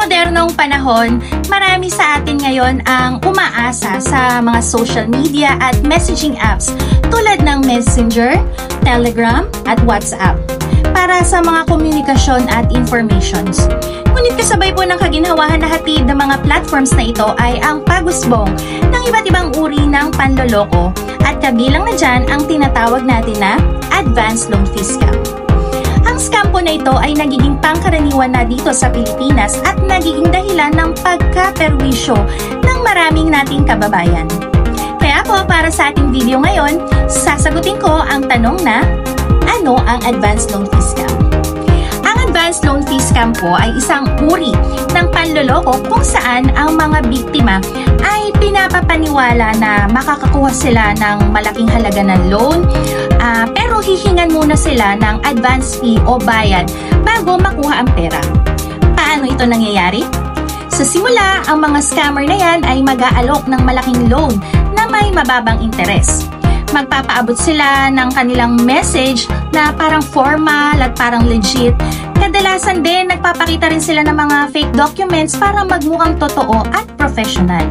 modernong panahon, marami sa atin ngayon ang umaasa sa mga social media at messaging apps tulad ng Messenger, Telegram at WhatsApp para sa mga komunikasyon at informations. Ngunit kasabay po ng kaginhawahan na hatid ng mga platforms na ito ay ang pagusbong ng iba't ibang uri ng panloloko at kabilang na dyan ang tinatawag natin na advanced loan fee scam. Ang scam po na ito ay nagiging pangkaraniwan na dito sa Pilipinas at nagiging dahilan ng pagkaperwisyo ng maraming nating kababayan. Kaya po para sa ating video ngayon, sasagutin ko ang tanong na ano ang advanced loan fee scam? Ang advanced loan fee scam po ay isang uri ng panloloko kung saan ang mga biktima ay pinapapaniwala na makakakuha sila ng malaking halaga ng loan, pero hihingan muna sila ng advance fee o bayad bago makuha ang pera. Paano ito nangyayari? Sa simula, ang mga scammer na yan ay mag-aalok ng malaking loan na may mababang interes. Magpapaabot sila ng kanilang message na parang formal at parang legit. Kadalasan din, nagpapakita rin sila ng mga fake documents para magmukhang totoo at professional.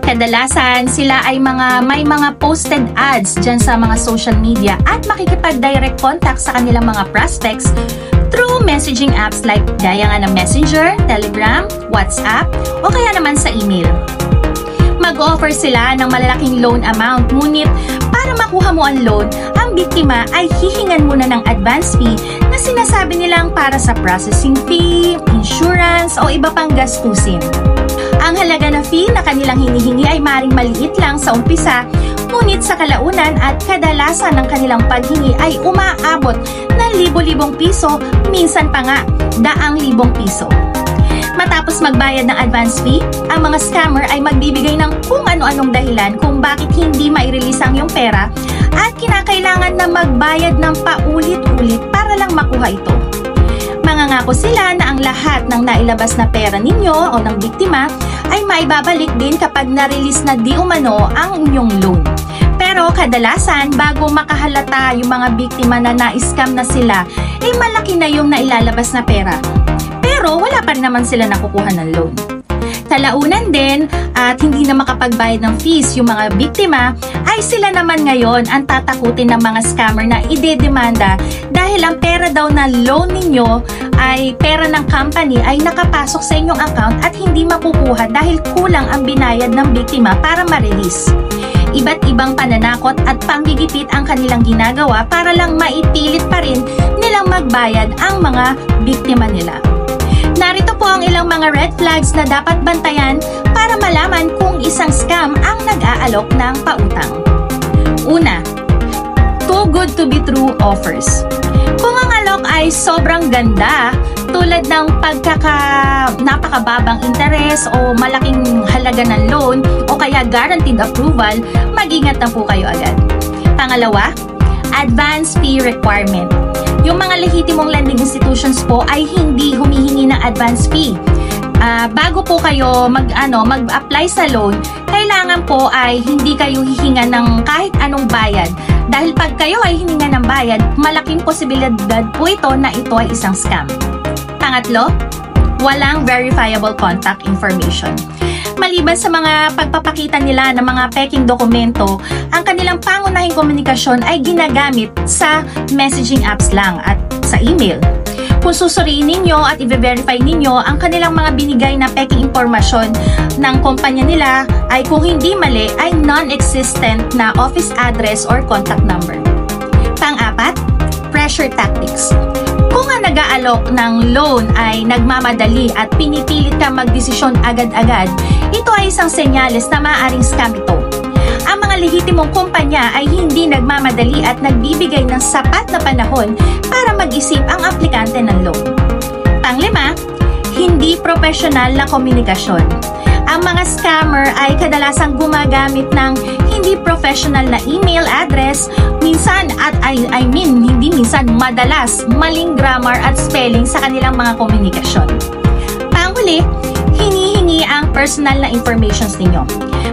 Kadalasan, sila ay may mga posted ads dyan sa mga social media at makikipag-direct contact sa kanilang mga prospects through messaging apps like gaya nga ng Messenger, Telegram, WhatsApp o kaya naman sa email. Mag-offer sila ng malalaking loan amount, ngunit para makuha mo ang loan, ang biktima ay hihingan muna ng advance fee na sinasabi nilang para sa processing fee, insurance o iba pang gastusin. Ang halaga na fee na kanilang hinihingi ay maring maliit lang sa umpisa, ngunit sa kalaunan at kadalasan ng kanilang paghingi ay umaabot ng libo-libong piso, minsan pa nga daang libong piso. Matapos magbayad ng advance fee, ang mga scammer ay magbibigay ng kung ano-anong dahilan kung bakit hindi mai-release ang iyong pera at kinakailangan na magbayad ng paulit-ulit para lang makuha ito. Mangangako sila na ang lahat ng nailabas na pera ninyo o ng biktima ay maibabalik din kapag na-release na di umano ang inyong loan. Pero kadalasan, bago makahalata yung mga biktima na na-scam na sila, ay malaki na yung nailalabas na pera. Pero wala pa rin naman sila nakukuha ng loan. Kalaunan din at hindi na makapagbayad ng fees yung mga biktima, ay sila naman ngayon ang tatakutin ng mga scammer na idedemanda dahil ang pera daw na loan ninyo ay pera ng company ay nakapasok sa inyong account at hindi makukuha dahil kulang ang binayad ng biktima para ma-release. Iba't ibang pananakot at panggigipit ang kanilang ginagawa para lang maipilit pa rin nilang magbayad ang mga biktima nila. Narito po ang ilang mga red flags na dapat bantayan para malaman kung isang scam ang nag-aalok ng pautang. Una, too good to be true offers. Kung ang alok ay sobrang ganda, tulad ng napakababang interes o malaking halaga ng loan o kaya guaranteed approval, mag-ingat na po kayo agad. Pangalawa, advance fee requirement. Yung mga lehitimong lending institutions po ay hindi humihingi ng advance fee. Bago po kayo mag-apply sa loan, kailangan po ay hindi kayo hihinga ng kahit anong bayad. Dahil pag kayo ay hininga ng bayad, malaking posibilidad po ito na ito ay isang scam. Pangatlo, walang verifiable contact information. Maliban sa mga pagpapakita nila ng mga peking dokumento, ang kanilang pangunahing komunikasyon ay ginagamit sa messaging apps lang at sa email. Kung susuriin ninyo at i-verify ninyo ang kanilang mga binigay na peking impormasyon ng kumpanya nila ay kung hindi mali ay non-existent na office address or contact number. Pang-apat, pressure tactics. Kung ang nag-aalok ng loan ay nagmamadali at pinipilit ka magdesisyon agad-agad, ito ay isang senyales na maaaring scam ito. Ang mga lehitimong kumpanya ay hindi nagmamadali at nagbibigay ng sapat na panahon para mag-isip ang aplikante ng loan. Panglima, hindi professional na komunikasyon. Ang mga scammer ay kadalasang gumagamit ng hindi professional na email address, madalas maling grammar at spelling sa kanilang mga komunikasyon. Panghuli, hinihingi ang personal na informations ninyo.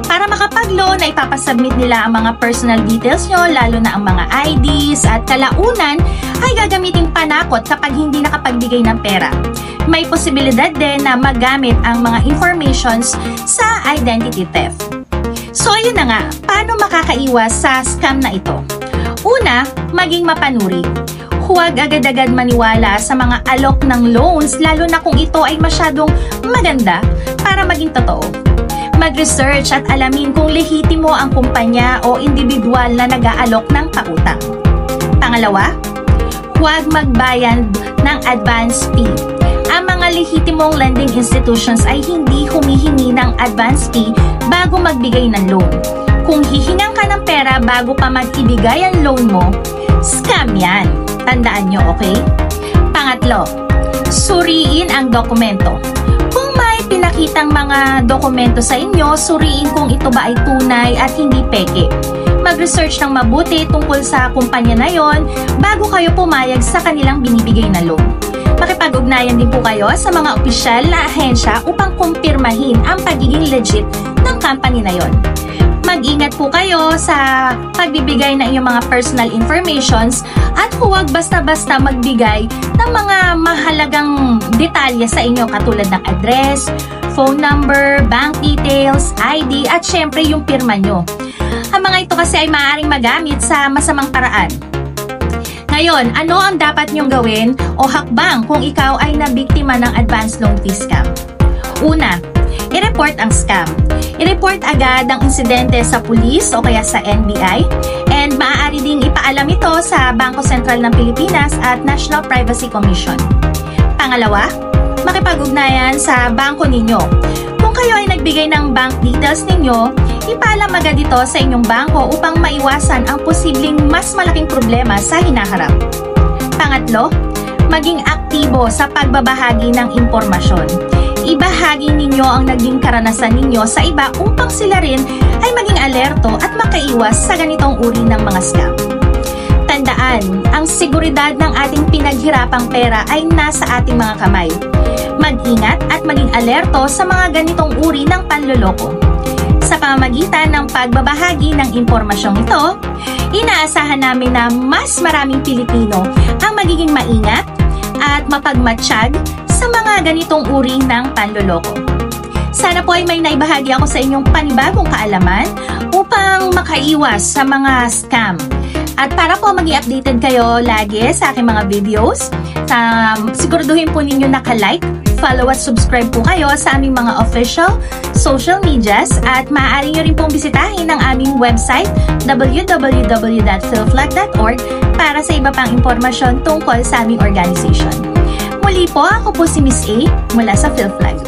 Para makapag-loan na ipapasubmit nila ang mga personal details nyo, lalo na ang mga IDs at kalaunan ay gagamitin panakot kapag hindi nakapagbigay ng pera. May posibilidad din na magamit ang mga informations sa identity theft. So ayun na nga, paano makakaiwas sa scam na ito? Una, maging mapanuri. Huwag agad-agad maniwala sa mga alok ng loans, lalo na kung ito ay masyadong maganda para maging totoo. Mag-research at alamin kung lehitimo ang kumpanya o individual na nag-aalok ng pautang. Pangalawa, huwag magbayad ng advance fee. Ang mga lehitimong lending institutions ay hindi humihingi ng advance fee bago magbigay ng loan. Kung hihingan ka ng pera bago pa mag-ibigay ang loan mo, scam yan. Tandaan nyo, okay? Pangatlo, suriin ang dokumento. Kung may pinakitang mga dokumento sa inyo, suriin kung ito ba ay tunay at hindi peke. Mag-research ng mabuti tungkol sa kumpanya na yon bago kayo pumayag sa kanilang binibigay na loan. Makipag-ugnayan din po kayo sa mga opisyal na ahensya upang kumpirmahin ang pagiging legit ng company na yon. Mag-ingat po kayo sa pagbibigay ng inyong mga personal informations at huwag basta-basta magbigay ng mga mahalagang detalye sa inyo katulad ng address, phone number, bank details, ID at syempre yung pirma nyo. Ang mga ito kasi ay maaaring magamit sa masamang paraan. Ngayon, ano ang dapat nyong gawin o hakbang kung ikaw ay nabiktima ng advance loan fee scam? Una, i-report ang scam. I-report agad ang insidente sa pulis o kaya sa NBI and maaari ding ipaalam ito sa Bangko Sentral ng Pilipinas at National Privacy Commission. Pangalawa, makipag-ugnayan sa bangko ninyo. Kung kayo ay nagbigay ng bank details ninyo, ipaalam agad ito sa inyong bangko upang maiwasan ang posibleng mas malaking problema sa hinaharap. Pangatlo, maging aktibo sa pagbabahagi ng impormasyon. Ibahagi ninyo ang naging karanasan ninyo sa iba upang sila rin ay maging alerto at makaiwas sa ganitong uri ng mga scam. Tandaan, ang seguridad ng ating pinaghirapang pera ay nasa ating mga kamay. Mag-ingat at maging alerto sa mga ganitong uri ng panloloko. Sa pamamagitan ng pagbabahagi ng impormasyong ito, inaasahan namin na mas maraming Pilipino ang magiging maingat at mapagmatsyag sa mga ganitong uri ng panloloko. Sana po ay may naibahagi ako sa inyong panibagong kaalaman upang makaiwas sa mga scam. At para po maging updated kayo lagi sa aking mga videos, siguraduhin po ninyo naka-like, follow at subscribe po kayo sa aming mga official social medias at maaari nyo rin pong bisitahin ang aming website www.philflag.org para sa iba pang impormasyon tungkol sa aming organization. Muli po, ako po si Miss A mula sa PhilFlag.